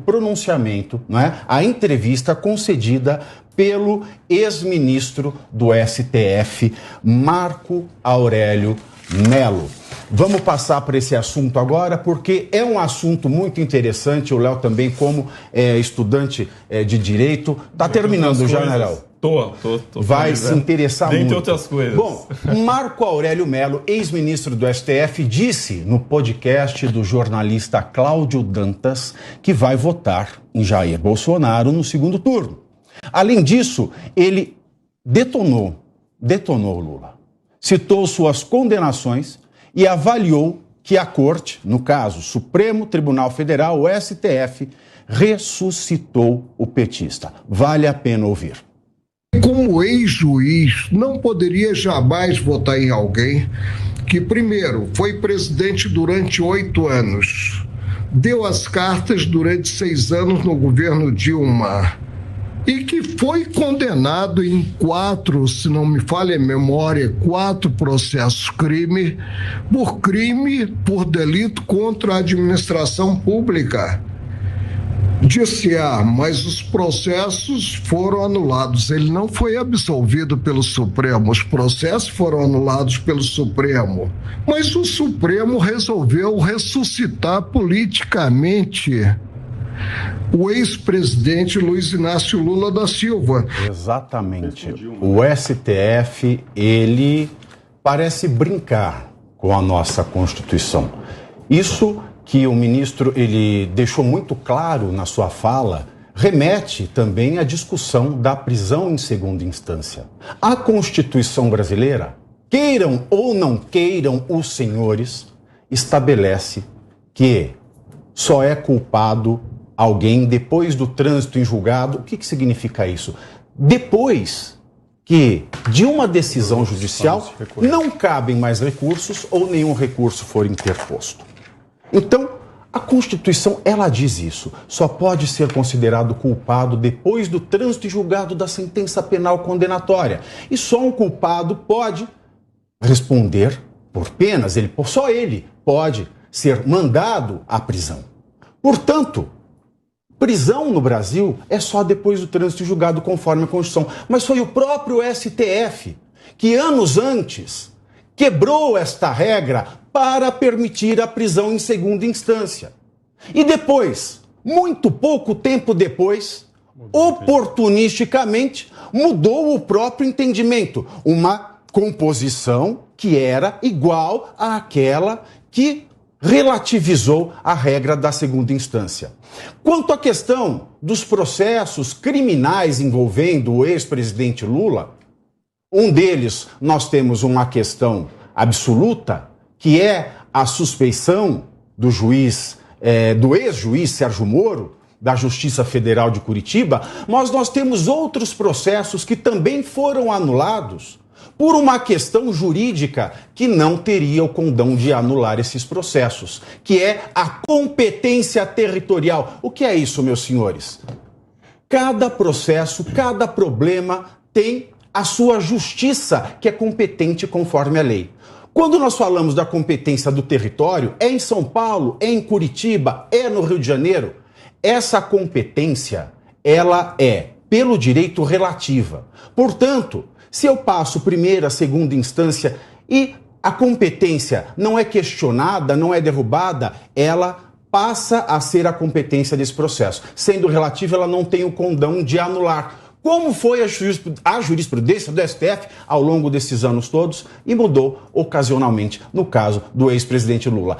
pronunciamento, não é? A entrevista concedida pelo ex-ministro do STF, Marco Aurélio Mello. Vamos passar para esse assunto agora, porque é um assunto muito interessante. O Léo também, como estudante de Direito, está terminando já, né, Léo? Tô. Vai se interessar muito. Dentre outras coisas. Bom, Marco Aurélio Mello, ex-ministro do STF, disse no podcast do jornalista Cláudio Dantas que vai votar em Jair Bolsonaro no segundo turno. Além disso, ele detonou Lula, citou suas condenações e avaliou que a Corte, no caso, Supremo Tribunal Federal, o STF, ressuscitou o petista. Vale a pena ouvir. Como ex-juiz, não poderia jamais votar em alguém que, primeiro, foi presidente durante 8 anos, deu as cartas durante 6 anos no governo Dilma e que foi condenado em 4, se não me falha a memória, 4 processos por delito contra a administração pública. Disse, mas os processos foram anulados. Ele não foi absolvido pelo Supremo, os processos foram anulados pelo Supremo. Mas o Supremo resolveu ressuscitar politicamente o ex-presidente Luiz Inácio Lula da Silva. Exatamente. O STF, ele parece brincar com a nossa Constituição. Isso que o ministro ele deixou muito claro na sua fala, remete também à discussão da prisão em segunda instância. A Constituição brasileira, queiram ou não queiram os senhores, estabelece que só é culpado alguém depois do trânsito em julgado. O que significa isso? Depois que de uma decisão judicial não cabem mais recursos ou nenhum recurso for interposto. Então, a Constituição, ela diz isso. Só pode ser considerado culpado depois do trânsito e julgado da sentença penal condenatória. E só um culpado pode responder por penas, só ele pode ser mandado à prisão. Portanto, prisão no Brasil é só depois do trânsito e julgado conforme a Constituição. Mas foi o próprio STF que, anos antes, quebrou esta regra para permitir a prisão em segunda instância. E depois, muito pouco tempo depois, oportunisticamente, mudou o próprio entendimento. Uma composição que era igual àquela que relativizou a regra da segunda instância. Quanto à questão dos processos criminais envolvendo o ex-presidente Lula, um deles nós temos uma questão absoluta, que é a suspeição do ex-juiz Sérgio Moro, da Justiça Federal de Curitiba, mas nós temos outros processos que também foram anulados por uma questão jurídica que não teria o condão de anular esses processos, que é a competência territorial. O que é isso, meus senhores? Cada processo, cada problema tem a sua justiça, que é competente conforme a lei. Quando nós falamos da competência do território, é em São Paulo, é em Curitiba, é no Rio de Janeiro. Essa competência, ela é, pelo direito, relativa. Portanto, se eu passo primeira, segunda instância e a competência não é questionada, não é derrubada, ela passa a ser a competência desse processo. Sendo relativa, ela não tem o condão de anular. Como foi a jurisprudência do STF ao longo desses anos todos e mudou ocasionalmente no caso do ex-presidente Lula.